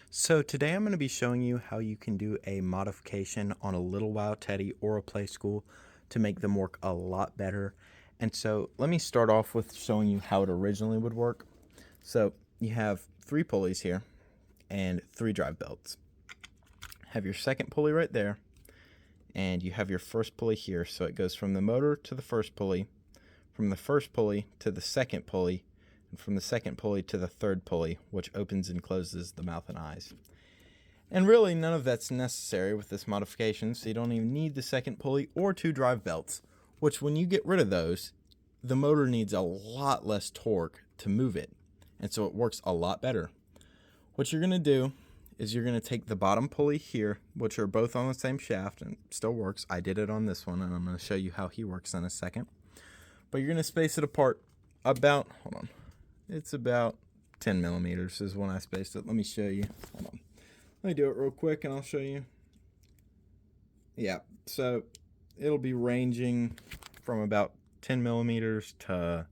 So today I'm going to be showing you how you can do a modification on a Little WOW Teddy or a Playskool to make them work a lot better. And so let me start off with showing you how it originally would work. So you have 3 pulleys here and 3 drive belts. Have your second pulley right there, and you have your first pulley here. So it goes from the motor to the first pulley, from the first pulley to the second pulley, and from the second pulley to the third pulley, which opens and closes the mouth and eyes. And really, none of that's necessary with this modification, so you don't even need the second pulley or 2 drive belts, which when you get rid of those, the motor needs a lot less torque to move it, and so it works a lot better. What you're going to do is you're going to take the bottom pulley here, which are both on the same shaft and still works. I did it on this one, and I'm going to show you how he works in a second. But you're going to space it apart about, hold on, it's about 10 millimeters is when I spaced it. Let me show you. Hold on. Let me do it real quick and I'll show you. Yeah, so it'll be ranging from about 10 millimeters to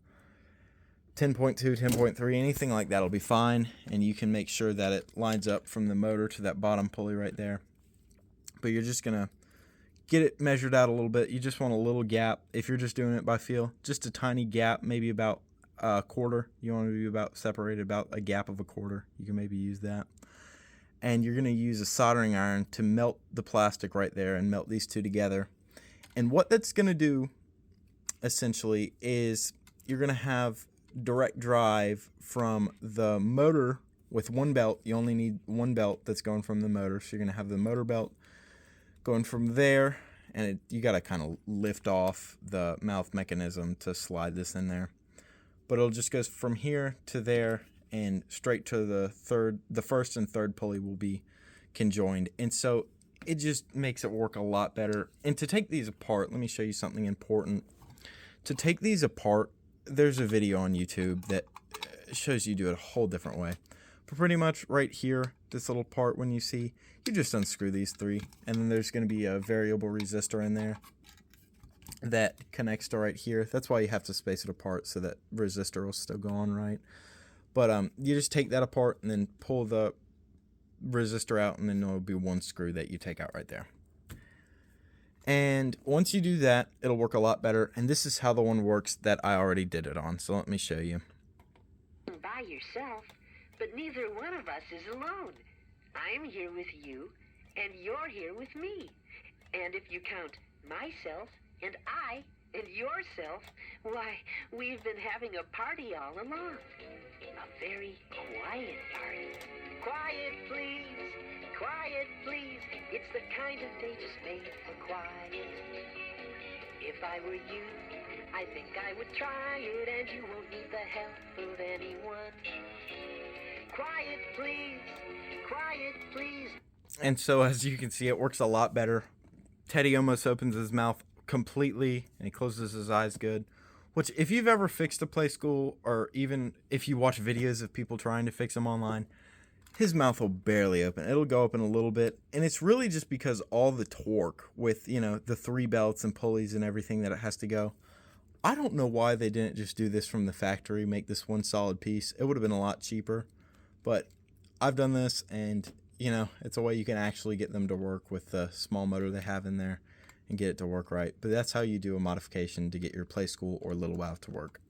10.2, 10.3, anything like that will be fine. And you can make sure that it lines up from the motor to that bottom pulley right there. But you're just going to get it measured out a little bit. You just want a little gap. If you're just doing it by feel, just a tiny gap, maybe about a quarter. You want to be about separated about a gap of a quarter. You can maybe use that. And you're going to use a soldering iron to melt the plastic right there and melt these two together. And what that's going to do essentially is you're going to have direct drive from the motor with one belt. You only need one belt that's going from the motor. So you're going to have the motor belt going from there, and you got to kind of lift off the mouth mechanism to slide this in there. But it'll just go from here to there and straight to the first and third pulley will be conjoined. And so it just makes it work a lot better. And to take these apart, let me show you something important. To take these apart, there's a video on YouTube that shows you do it a whole different way. But pretty much right here, this little part, when you see, you just unscrew these 3, and then there's going to be a variable resistor in there that connects to right here. That's why you have to space it apart, so that resistor will still go on right. But you just take that apart and then pull the resistor out, and then there'll be one screw that you take out right there. And once you do that, it'll work a lot better. And this is how the one works that I already did it on. So let me show you. By yourself, but neither one of us is alone. I'm here with you, and you're here with me. And if you count myself and I and yourself, why, we've been having a party all along. A very quiet party. Quiet, please. Quiet, please. It's the kind of day just made for quiet. If I were you, I think I would try it, and you won't need the help of anyone. Quiet, please. Quiet, please. And so as you can see, it works a lot better. Teddy almost opens his mouth completely, and he closes his eyes good. Which, if you've ever fixed a Playskool, or even if you watch videos of people trying to fix them online, his mouth will barely open. It'll go open a little bit, and it's really just because all the torque with, you know, the 3 belts and pulleys and everything that it has to go. I don't know why they didn't just do this from the factory, make this one solid piece. It would have been a lot cheaper, but I've done this, and, you know, it's a way you can actually get them to work with the small motor they have in there and get it to work right. But that's how you do a modification to get your Playskool or Little WOW to work.